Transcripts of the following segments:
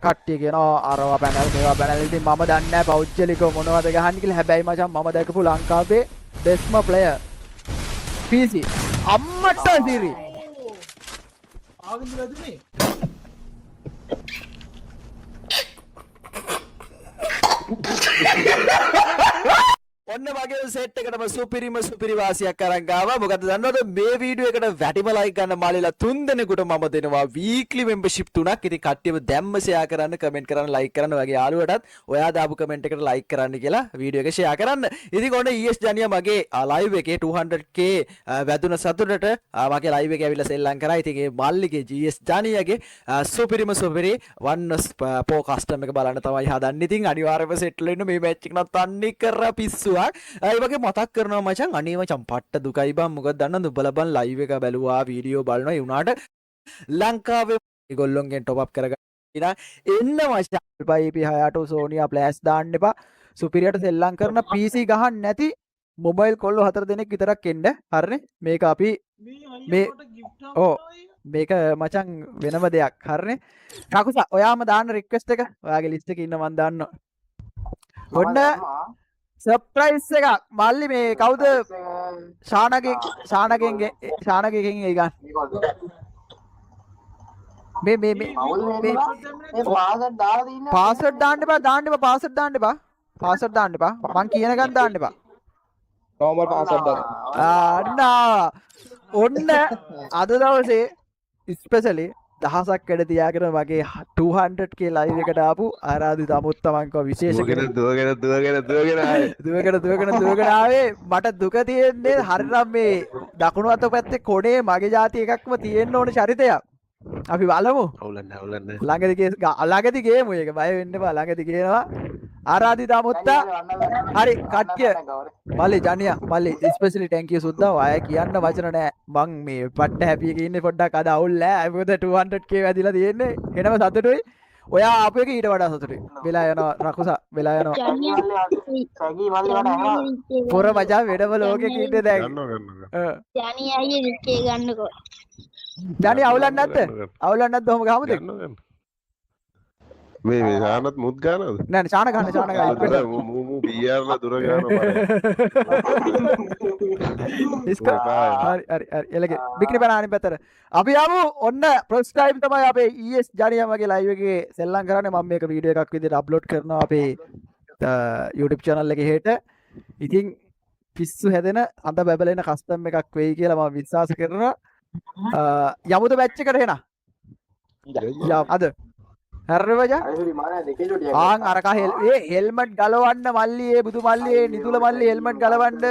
කට්ටිය කියනවා අරවා පැනල් මේවා පැනල් ඉතින් මම දන්නේ නැහැ පෞද්ගලිකව මොනවද ගහන්නේ කියලා. හැබැයි මචං මම දැකපු ලංකාවේ බෙස්ම ප්ලේයර් PC අම්මට සිරි ආවින්ද වැදුනේ ඔන්න වගේ සෙට් එකටම සුපිරි වාසියක් අරන් ආවා. මොකද දන්නවද මේ වීඩියෝ එකට වැටිම ලයික් ගන්න මාළේලා 3 දෙනෙකුට මම දෙනවා වීක්ලි මෙම්බර්ෂිප් 3ක්. ඉතින් කට්ටියම දැම්ම ෂෙයා කරන්න, කමෙන්ට් කරන්න, ලයික් කරන්න. ඔයගේ යාළුවටත් ඔයා දාපු කමෙන්ට් එකට ලයික් කරන්න කියලා වීඩියෝ එක ෂෙයා කරන්න. ඉතින් ඔන්න ES ජනියා මගේ ලයිව් එකේ 200k වැදුන සතුටට මගේ ලයිව් එකේ ඇවිල්ලා සෙල්ලම් කරා. ඉතින් ඒ මල්ලිගේ GS ජනියාගේ සුපිරි වන්නස් පෝ කස්ටම් එක බලන්න තමයි හදන්නේ. ඉතින් අනිවාර්යයෙන්ම සෙට්ල් වෙන්න මේ මැච් එක නම් තන්නේ කර පිස්සු ඒ වගේ මතක් කරනවා මචං අනේ මචං පට්ට දුකයි බං. මොකද දන්නවද උඹලා බං ලයිව් එක බැලුවා වීඩියෝ බලනවා ඒ උනාට ලංකාවේ ඒගොල්ලොන්ගෙන් টপ අප් කරගන්න එන්න මචං IP 6 සෝනියා ප්ලෑස් දාන්න එපා. සුපිරියට සෙල්ලම් කරන PC ගහන්න නැති මොබයිල් කොල්ලෝ 4 දෙනෙක් විතරක් එන්න. හරිනේ මේක අපි මේ මේක මචං වෙනම දෙයක්. හරිනේ කකුසා ඔයාම දාන්න රික්වෙස්ට් එක ඔයාගේ ලිස්ට් එකේ ඉන්න මන් දාන්න. ඔන්න සර්ප්‍රයිස් එකක් මල්ලි මේ කවුද ශානගෙන් ඒ ගන්න මේ පාස්වර්ඩ් දාන්න එපා පාස්වර්ඩ් දාන්න එපා මං කියන ගන්න දාන්න එපා normal password ඔන්න අද දවසේ ස්පෙෂලි දහසක් වැඩ තියාගෙන වගේ 200k ලයිව් එකට ආපු ආරාධිත අමුත්තමන්කව විශේෂ දුවගෙන ආවේ. මට දුක තියෙන්නේ හරිනම් මේ දකුණු අත පැත්තේ කොනේ මගේ જાති එකක්ම තියෙන්න ඕන චරිතයක්. අපි බලමු. ළඟදී ගේමු ඒක බය වෙන්න එපා. ළඟදී ගේනවා ආරාධිත අමුත්තා. හරි කට්ටිය මල්ලි ජනියා මල්ලි ස්පෙෂලි thank you සුද්දා. අය කියන්න වචන නැහැ. මං මේ පට්ට හැපි එකේ ඉන්නේ පොඩ්ඩක් අද අවුල් නෑ. මොකද 200k වැදිලා තියෙන්නේ. එනම සතුටුයි. ඔයා ආපු එක ඊට වඩා සතුටුයි. වෙලා යනවා රකුසා වෙලා යනවා. පොර මචං වෙනම ලෝකෙක ඉන්නේ දැන්. ජනියා අයියේ රිස්ක් එක ගන්නකො. ජනියා අවුලක් නැද්ද? ඔහොම ගහමුද? මේ ශානත් මුත් ගන්නවද? නෑ ශාන ගන්න. මූ බීආර්ලා දුර ගන්නවා. හරි එලගේ බික්නි බනානි පැතර. අපි යමු ඔන්න ෆස්ට් ටයිම් තමයි අපේ ES ජනියා මගේ ලයිව් එකේ සෙල්ලම් කරන්නේ. මම මේක වීඩියෝ එකක් විදිහට අප්ලෝඩ් කරනවා අපේ YouTube channel එකේ හෙට. ඉතින් පිස්සු හැදෙන අඳ බබලෙන කස්ටම් එකක් වෙයි කියලා මම විශ්වාස කරනවා. යමුද බැච් එකට එන. අද හරවජා ආන් අරක හෙල්මට් ගලවන්න මල්ලි ඒ බුදු මල්ලි ඒ නිතුල මල්ලි හෙල්මට් ගලවන්න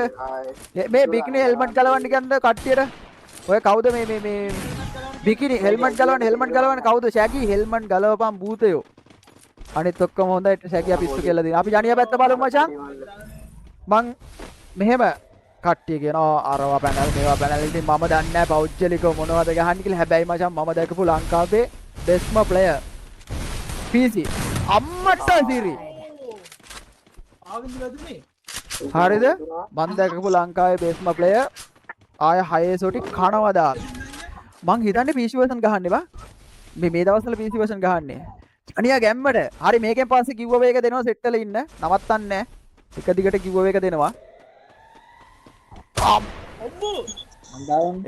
මේ බිකිනි හෙල්මට් ගලවන්න කියන්න කට්ටියට ඔය කවුද මේ බිකිනි හෙල්මට් ගලවන්න කවුද ශැකි හෙල්මට් ගලවපන් භූතයෝ අනිත් ඔක්කොම හොඳයි ශැකි අපි ඉස්සු කියලා දෙනවා අපි ජනියා පැත්ත බලමු මචං මං මෙහෙම කට්ටිය කියනවා අරවා පැනල් මේවා පැනල් ඉතින් මම දන්නේ නැහැ පෞද්ගලිකව මොනවද ගහන්නේ කියලා. හැබැයි මචං මම දැකපු ලංකාවේ බෙස්ම ප්ලේයර් PC අම්මට සිරි ආවින්ද වැදුනේ හරිද මම දැකපු ලංකාවේ බේස්ම ප්ලේයර් ආය 6 සොටි කනවා දාන මං හිතන්නේ PC version ගහන්න එපා මේ දවස්වල PC version ගහන්නේ අනියා ගැම්මට හරි මේකෙන් පස්සේ කිව්ව වේග දෙනවා සෙට් වෙලා ඉන්න නවත්තන්නේ එක දිගට කිව්ව වේග දෙනවා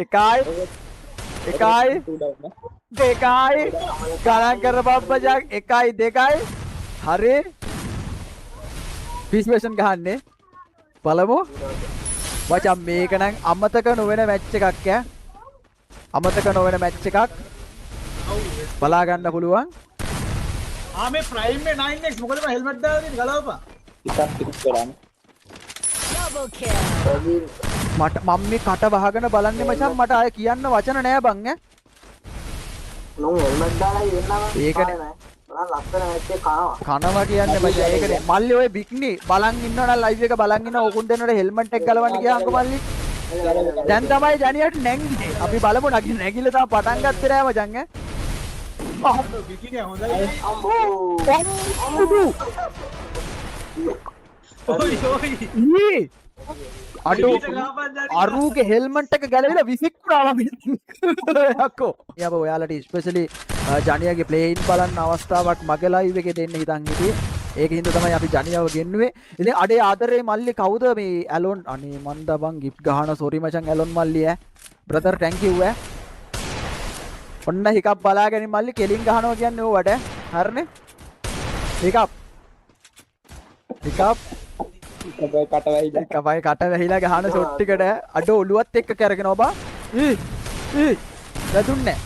එකයි දෙකයි ගණන් කර බබ්බජක් 1 2 හරි PC version ගහන්නේ බලමු මචං මේක නම් අමතක නොවන මැච් එකක් ඈ අමතක නොවන මැච් එකක් බලා ගන්න පුළුවන් මේ ප්‍රයිම් මේ 9x මොකද මම හෙල්මට් දාලා දෙන්නේ ගලවපන් මට මම මේ කට වහගෙන බලන්නේ මචං මට ආය කියන්න වචන නෑ බං ඈ ඒකනේ කනවා කියන්නේ මචං ඒකනේ මල්ලි ඔය බික්නි බලන් ඉන්නවනම් ලයිව් එක බලන් ඉන්න ඕකුන් දෙන්නට හෙල්මට් එක ගලවන්න ගියාංග මල්ලි දැන් තමයි ජනියට නැංගිනේ අපි බලමු නැගිල්ල තමයි පටන් ගත්තේ නෑ මචං ඈ බිකිනි හොඳයි ඔයි ඔයි ඊ අඩෝ ඊට ගාපන් ජනියා. අරුගේ හෙල්මට් එක ගැලවිලා විසික්කුණා මම යකෝ යබ ඔයාලට ස්පෙෂලි ජනියාගේ ප්ලේයින් බලන්න අවස්ථාවක් මගේ ලයිව් එකේ දෙන්න හිතන් හිටියේ ඒක හින්දා තමයි අපි ජනියාව ගෙන්නුවේ ඉතින් අඩේ ආදරේ මල්ලි කවුද මේ ඇලොන් අනේ මන්ද බං ගිෆ්ට් ගහන සෝරි මචං ඇලොන් මල්ලි ඈ බ්‍රදර් thank you ඈ ඔන්න හිකප් බලාගෙන මල්ලි කෙලින් ගහනවා කියන්නේ ඕවට හරිනේ හිකප් කපයි කට වැහිලා ගහන ෂොට් එකට අඩ ඔලුවත් එක්ක කරගෙන ඔබා වැදුන්නේ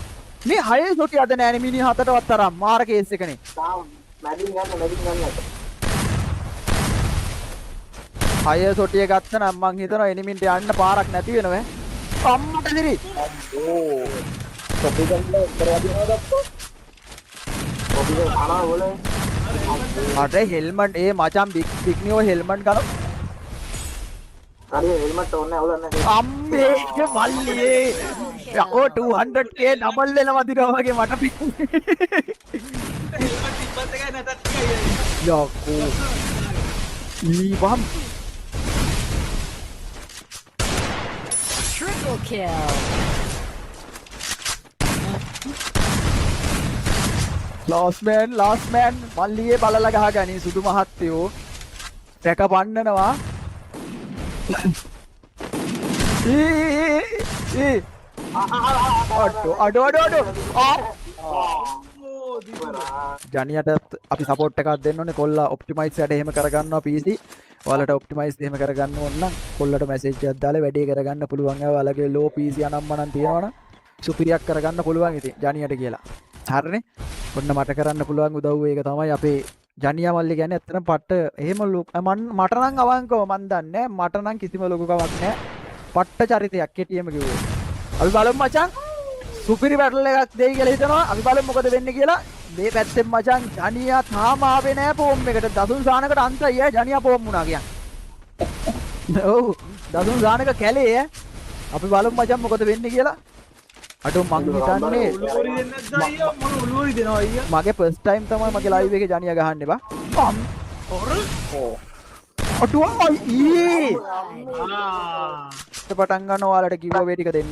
මේ හයේ ෂොට් අද නෑනේ මිනි හතටවත් තරම් මාර කේස් එකනේ හයේ ෂොට් එක ගත්ත නම් මං හිතනවා එනිමින්ට යන්න පාරක් නැති වෙනවා අම්මට දිරි අර හෙල්මට් ඒ මචං බිග් නියෝ හෙල්මට් ගන්න හරි හෙල්මට් ඕනේ අවුලන්නේ අම්මේ මල්ලියේ යකෝ 200k ඩබල් වෙනවා දිනවා වගේ මට හෙල්මට් තිබ්බත් එකයි නැතත් එකයි. යකෝ ඊවම් Triple kill. ලාස්ට් මෑන් මල්ලියේ බලලා ගහගනි සුදු මහත්තයෝ රැක පන්නනවා අඩෝ ජනියට අපි සපෝට් එකක් දෙන්න ඕනේ කොල්ලා ඔප්ටිමයිස් වැඩ එහෙම කරගන්නවා PC ඔයාලට ඔප්ටිමයිස් එහෙම කරගන්න ඕන නම් කොල්ලට මැසේජ් එකක් දාලා වැඩේ කරගන්න පුළුවන් ඔයාලගේ ලෝ PC අනම්මනම් තියෙනවනම් සුපිරියක් කරගන්න පුළුවන් ඉතින් ජනියට කියලා හරිනේ ඔන්න මට කරන්න පුළුවන් උදව්ව ඒක තමයි අපේ ජනියා මල්ලි කියන්නේ ඇත්තටම පට්ට එහෙම මට නම් අවංකව මන් දන්නේ මට නම් කිසිම ලොකුකමක් නැහැ පට්ට චරිතයක් කෙටියෙම කිව්වේ අපි බලමු මචං සුපිරි බැටල් එකක් දෙයි කියලා හිතනවා අපි බලමු මොකද වෙන්නේ කියලා මේ පැත්තෙන් මචං ජනියා තාම ආවේ නැහැ පොම් එකට දසුන් සානකට අන්තයි ජනියා පොම් වුණා කියන්නේ ඔව් දසුන් සානක කැලේ අපි බලමු මචං මොකද වෙන්නේ කියලා අඩෝ මං හිතන්නේ උළුවරි දෙන්නේ නැද්ද අයියා මම උළුවරි දෙනවා අයියා. මගේ ෆස්ට් ටයිම් තමයි මගේ ලයිව් එකේ ජනියා ගහන්න බා අඩෝ ඊ පටන් ගන්න ඔයාලට කිව්වා වේ ටික දෙන්න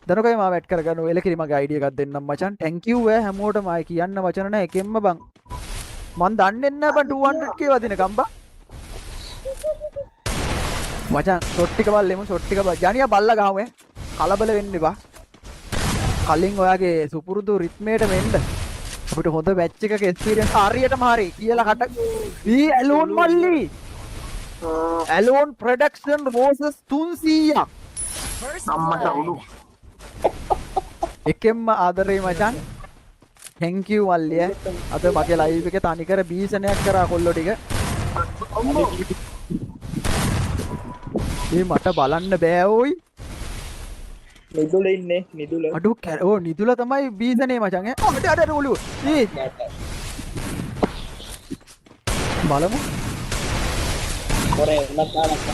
දනකයි මම ඇඩ් කරගන්න ඔය එලකිරි මගේ අයිඩියා එකක් දෙන්නම් මචං thank you හැමෝටම ආයි කියන්න වචන නැහැ එකෙන්ම බං මන් දන්නේ නැහැ බං 200k වදිනකම් බං මචං ෂොට් ටික බලෙමු ෂොට් ටික ජනියා බල්ලා ගහමු කලබල වෙන්න එපා කලින් ඔයාගේ සුපුරුදු රිත්මේට මෙන්න අපිට හොඳ මැච් එකක එක්ස්පීරියන්ස් හරියටම හරි කියලා කට ඊ ඇලෝන් මල්ලි ඇලෝන් ප්‍රොඩක්ෂන් versus 300ක් අම්මට උඩු එකෙන්ම ආදරේ මචං thank you මල්ලිය අද මගේ ලයිව් එකේ තනිකර බීසනයක් කරා කොල්ලෝ ටික මේ මට බලන්න බෑ ඕයි නිදුල ඉන්නේ නිදුල අඩු ඕ නිදුල තමයි බීසනේ මචං අඩ ඔලුව බලමු කොරේ ලක්කාලක්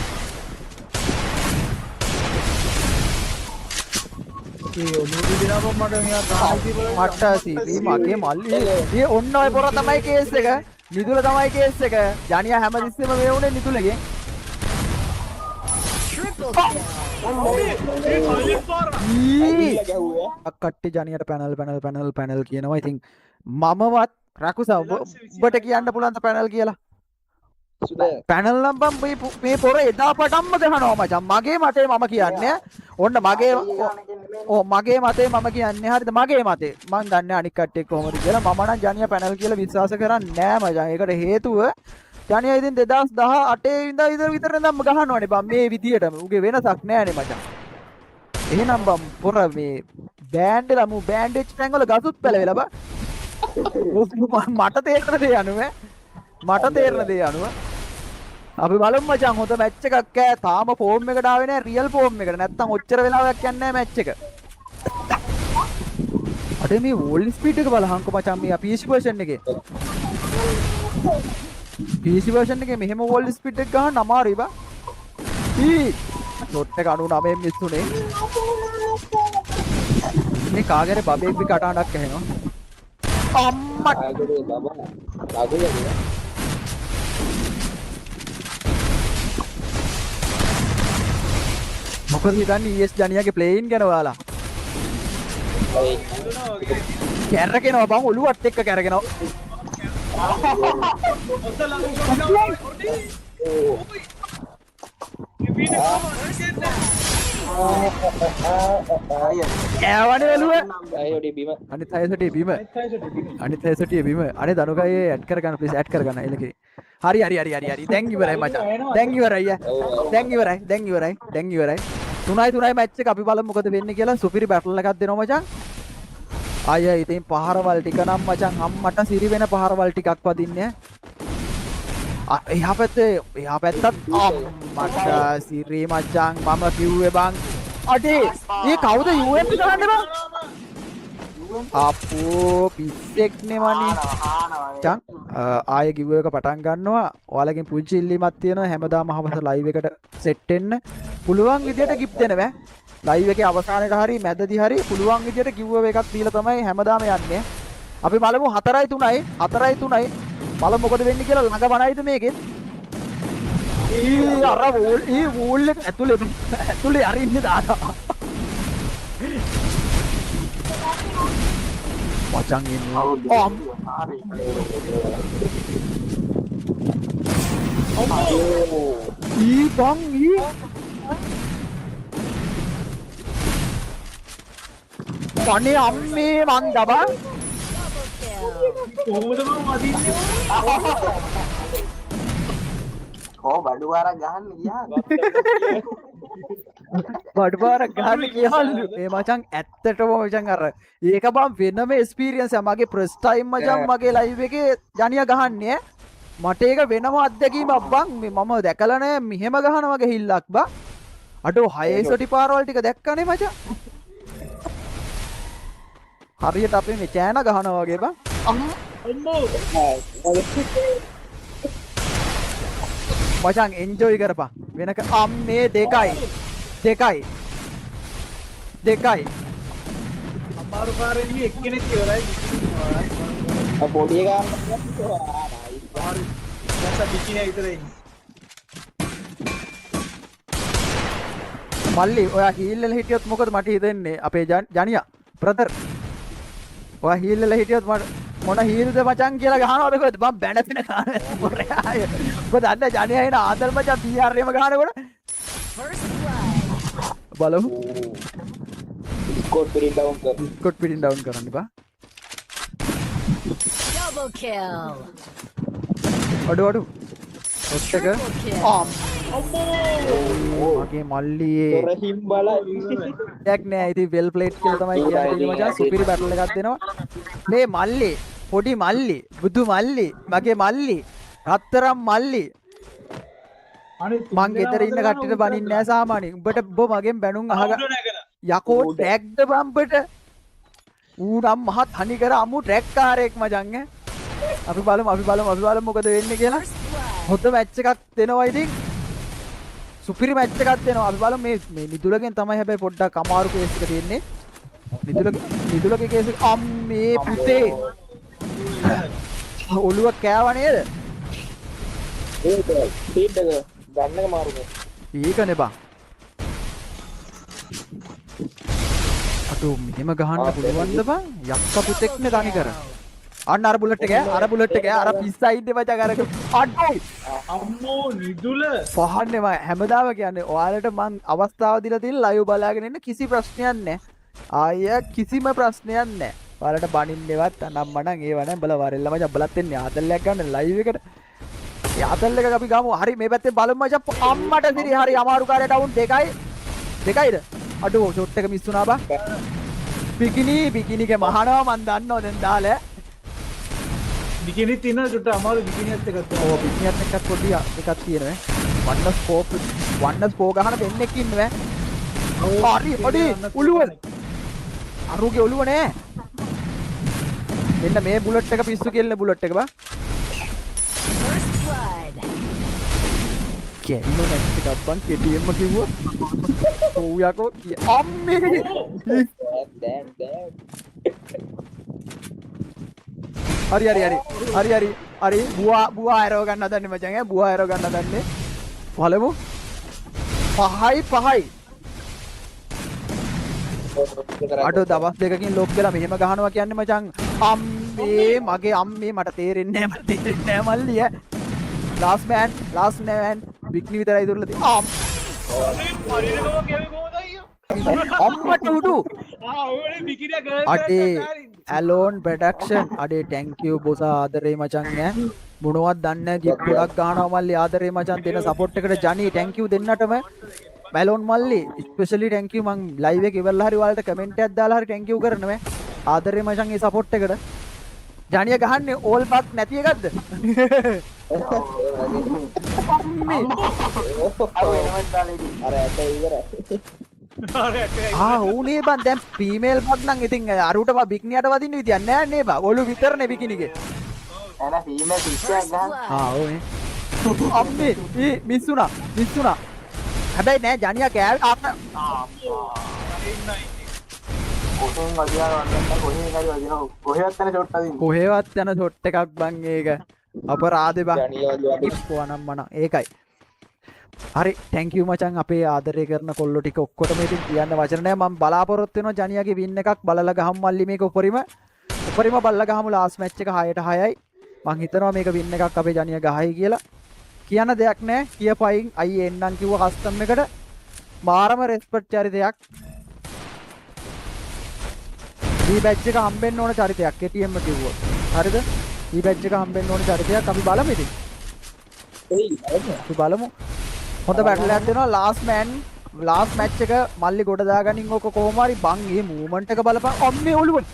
ඒ උළුවරි දෙනවා මට මෙයා තායිති බලන්න. මට සීවි මගේ මල්ලි ඒ ඔන්න ඔය පොර තමයි කේස් එක නිදුල තමයි කේස් එක ජනියා හැමතිස්සෙම මේ උනේ නිදුලගෙන් Triple kill. ඒ කලින් පාර. කට්ටි ජනියට පැනල් කියනවා ඉතින් මමවත් රකුසා ඔබට කියන්න පුළුවන් පැනල් කියලා පැනල් නම් බම් මේ පොර එදා පටන්ම ගහනවා මචං මගේ මතේ මම කියන්නේ ඔන්න මගේ මතේ මම කියන්නේ හරිද මගේ මතේ මං දන්නේ අනික් කට්ටිය කොහොමද කියලා මම නම් ජනියා පැනල් කියලා විශ්වාස කරන්නේ නෑ මචං ඒකට හේතුව ජනියා ඉතින් 2018 විතර ඉඳන්ම ගහනවානේ බම් මේ විදියටම උගේ වෙනසක් නෑනේ මචං එහෙනම් බම් පොර මේ බෑන්ඩ් එක මු බෑන්ඩේජ් ටැන් වල ගසුත් පැලවෙලා බා මට තේරෙන දේ අනුව අපි බලමු මචං හොඳ මැච් එකක් ඈ තාම ෆෝම් එකට ආවේ නෑ රියල් ෆෝම් එකට නැත්තම් ඔච්චර වෙලාවක් යන්නේ නෑ මැච් එක අඩේ මේ වෝල් ස්පීඩ් එක බලහන්කො මචං මේ PC version එකේ PC version එකේ මෙහෙම වෝල් ස්පීඩ් එක ගන්න අමාරුයි බා ෂොට් එක 99 මිස් උනේ මේ කාගේරේ බබෙක් බි කටහඬක් ඇහෙනවා අම්මා මොකද හිතන්නේ ES ජනියාගේ ප්ලේයින් ගැන ඔයාලා කැරගෙනවා බං ඔළුවත් එක්ක කැරගෙනවා කෑවනේ එළුව අයියෝඩි බීම අනිත් අයසටිය බීම අනිත් අයසටිය බීම අනේ දනුකයේ ඇඩ් කරගන්න ප්ලීස් ඇඩ් කරගන්න එලකේ හරි දැන් ඉවරයි මචං දැන් ඉවරයි දැන් ඉවරයි 3-3 මැච් එක අපි බලමු මොකද වෙන්නේ කියලා සුපිරි බැටල් එකක් දෙනවා මචං අයියා ඉතින් පහරවල් ටික නම් මචං අම්මට සිරි වෙන පහරවල් ටිකක් වදින්නේ එහා පැත්තත් අම්මට සිරි මචං මම කිව්වේ බං අඩේ මේ කවුද UMP ගහන්නේ බං අපෝ පිස්සෙක් නෙමනි මචං ආයෙ ගිව් එක පටන් ගන්නවා ඔයාලගෙන් පුංචි ඉල්ලීමක් තියෙනවා හැමදාම හවස ලයිව් එකට සෙට් වෙන්න පුළුවන් විදියට ගිෆ්ට් දෙන්න බෑ ලයිව් එකේ අවසානයේ හරි මැදදී හරි පුළුවන් විදියට ගිව් එකක් දීලා තමයි හැමදාම යන්නේ අපි බලමු 4-3 බලමු මොකද වෙන්නේ කියලා ළඟ වණයිද මේකෙත් අර වෝල් එක ඇතුලේ අරින්නේ දානවා මචං ඉන්නේ බං අනේ අම්මේ මං දබා කොහොමද මම වදින්නේ බඩු වාරක් ගහන්න ගියා බඩපාරක් ගහන්න කියහලු මේ මචං ඇත්තටම මචං අර ඒක බම් වෙනම එක්ස්පීරියන්ස් එක මගේ ෆස්ට් ටයිම් මචං මගේ ලයිව් එකේ ජනියා ගහන්නේ මට ඒක වෙනම අත්දැකීමක් බං මම දැකලා නෑ මෙහෙම ගහන වගේ හිල්ලක් බං අඩෝ 6 සොටි පාරවල් ටික දැක්කනේ මචං හරියට අපේ මේ චෑන ගහනවා වගේ බං මචං එන්ජොයි කරපන් වෙනක අම්මේ දෙකයි අමාරු පාරේ එක්කෙනෙක් ඉවරයි පොඩි එක දැන් බිකිනේ විතරයි මල්ලි ඔයා හීල් වල හිටියොත් මොකද මට හිතෙන්නේ අපේ ජනියා බ්‍රදර් ඔයා හීල් වල හිටියොත් මට මොන හීල්ද මචං කියලා ගහනවද කොහෙද මම බැනපින ගහනවා මොරයා මොකද අන්න ජනියා එන ආදල් මචං PR එකම ගහනකොට බලමු ස්කෝඩ් පිටින් ඩවුන් කරන්න බා Double kill. අඩු ඔච්චක මගේ මල්ලියේ රහිම් බලයි යක් නෑ ඉතින් වෙල් ප්ලේට් කියලා තමයි කියන්නේ මචං සුපිරි බැටල් එකක් දෙනවා මේ මල්ලි පොඩි මල්ලි බුදු මල්ලි මගේ මල්ලි රත්තරම් මල්ලි මං ගෙදර ඉන්න කට්ටියට බනින්නේ නෑ සාමාන්‍යයෙන් උඹට ඔබ මගෙන් බැනුම් අහගන්න යකෝ ටැග්ද බම්බට ඌ නම් මහත් හනි කර අමු ට්‍රැක් කාරයෙක් මචං අපි බලමු මොකද වෙන්නේ කියලා හොඳ මැච් එකක් දෙනවා ඉතින් සුපිරි මැච් එකක් දෙනවා අපි බලමු මේ නිදුලගෙන් තමයි හැබැයි පොඩ්ඩක් අමාරු කේස් එක තියෙන්නේ නිදුලගේ කේස් එක අම්මේ පුතේ ඔළුව කෑවා නේද ඒක ස්පීඩ් එක ගන්නක මාරුනේ ඒකනේ බං අතෝ මෙහෙම ගහන්න පුළුවන්ද බං යක්ක පුතෙක්නේ තනි කර අන්න අර බුලට් එක අර පිස්සයිද්ද මචං අර අඩෝයි අම්මෝ නිදුල පහන්නේ මම හැමදාම කියන්නේ ඔයාලට මං අවස්ථාව දීලා තියෙන ලයිව් බලාගෙන ඉන්න කිසි ප්‍රශ්නයක් නැහැ ආය කිසිම ප්‍රශ්නයක් නැහැ ඔයාලට බනින්නේවත් අනම්මනම් ඒව නැහැ බල වරෙල්ල මචං බලත් එන්නේ ආතල්ලයක් ගන්න ලයිව් එකට ආතල් එකක් අපි ගමු හරි මේ පැත්තේ බලමු මචං අම්මට සිරි හරි අමාරු කාර්යය ඩවුන් දෙකයිද අඩෝ ෂොට් එක මිස් වුණා බා බිකිනිගේ මහනවා මන් දන්නවා දැන් දාලා බිකිනිත් ඉන්න චුට්ට අමාරු බිකිනියත් එකක් ඔව් බිකිනියත් එක්කත් පොඩි එකක් තියෙනවා වන්න ස්කෝප් ගහන දෙන්නෙක් ඉන්නවා හරි පොඩි උළුව අරුගේ ඔළුව නෑ මෙන්න මේ බුලට් එක පිස්සු කෙල්ල බුලට් එක බා First blood. කෙල්ල නැති කප්පන් කෙටියෙන්ම කිව්වා ඔව් යකෝ අම්මේ දැන් හරි බුවා ඇරව ගන්න හදන්නේ මචං බුවා ඇරව ගන්න හදන්නේ බලමු 5යි අඩෝ දවස් දෙකකින් ලොක් වෙලා මෙහෙම ගහනවා කියන්නේ මචං අම්මේ මගේ අම්මේ මට තේරෙන්නේ නැහැ මල්ලිය ලාස්ට් මෑන් බිග්නි විතරයි දුරලා තියෙන්නේ අම්මට උඩු අඩේ ඇලෝන් ප්‍රොඩක්ෂන් අඩේ thank you බොස ආදරේ මචං ඈ මොනවත් දන්නේ නැහැ ගිත් ගොඩක් ගහනවා මල්ලි ආදරේ මචං දෙන සපෝට් එකට ජනි thank you දෙන්නටම බැලෝන් මල්ලි ස්පෙෂලි thank you මං ලයිව් එක ඉවරලා හරි ඔයාලට කමෙන්ට් එකක් දාලා හරි thank you කරනවා ආදරේ මචං මේ සපෝට් එකට ජනිය ගහන්නේ ඕල් බක් නැති එකක්ද ඕනේ බං දැන් ෆීමේල් බක් නම් ඉතින් අරුට බික්නියට වදින්න විදියක් නෑ නේ බා ඔලු විතරනේ බිකිනිගේ එන ෆීමේල් පිස්සයක් ගන්න ඕනේ අම්මේ මිස්සුනා හැබැයි නෑ ජනියා කෑ කොහෙන් වදිනවා වන්න කොහෙන් හරි වදිනවා කොහෙවත් යන ෂොට් අදින්න කොහෙවත් යන ෂොට් එකක් බං ඒක අපරාධේ බං ඉස්පුවනම් මන ඒකයි හරි thank you මචං අපේ ආදරය කරන කොල්ලෝ ටික ඔක්කොටම ඉතින් කියන්න වචන නෑ මම බලාපොරොත්තු වෙනවා ජනියාගේ වින් එකක් බලලා ගහමු මල්ලි මේක උපරිම බලලා ගහමු ලාස්ට් මැච් එක 6ට 6යි මං හිතනවා මේක වින් එකක් අපේ ජනියා ගහයි කියලා කියන්න දෙයක් නෑ කියපයින් අයියේ එන්නම් කිව්ව කස්ටම් එකට මාරම රෙස්පෙක්ට් චරිතයක් මේ බැච් එක හම්බෙන්න ඕන චරිතයක් KTM කිව්වොත් හරිද මේ බැච් එක හම්බෙන්න ඕන චරිතයක් අපි බලමු ඉතින් අපි බලමු හොඳ බැටල් එකක් දෙනවා ලාස්ට් මැච් එක මල්ලි ගොඩ දාගනින් ඕක කොහොම හරි බං මේ මූවමන්ට් එක බලපන් අම්මේ ඔළුවට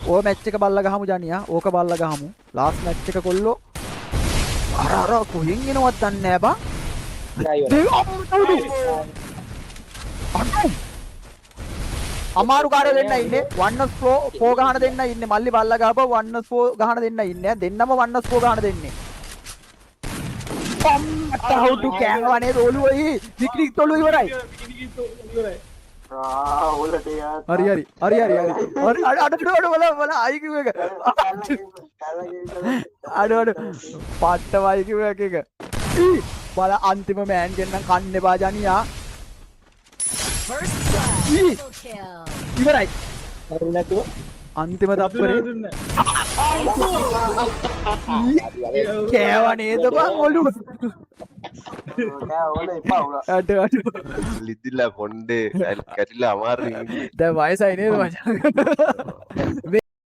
ඕ මැච් එක බල්ලා ගහමු ජනියා ඕක බල්ලා ගහමු ලාස්ට් මැච් එක කොල්ලෝ අර කොහෙන් එනවත් දන්නේ නැහැ බං අමාරු කාර්ය දෙන්න ඉන්නේ 1-4 ගහන දෙන්න ඉන්නේ මල්ලි බල්ලා ගහපුවා 1-4 ගහන දෙන්න ඉන්නේ දෙන්නම 1-4 ගහන දෙන්නේ අම්මට හවුටු කෑවනේ ඔළුවයි පික්නික් තොළු ඉවරයි ඔලට යා හරි බල අයි කිව්ව එක අඩ පට්ටවයි කිව්ව එක බල අන්තිම මෑන් ගෙන්නම් කන්න එපා ජනියා First blood. Double kill. ඉවරයි හරි නැතුව අන්තිම තප්පරේ කෑවා නේද බං ඔළුව නෑ ඕල එපා උලා අඩ ලිදිලා පොණ්ඩේ කැටිලා අමාරුයි දැන් වයසයි නේද මචං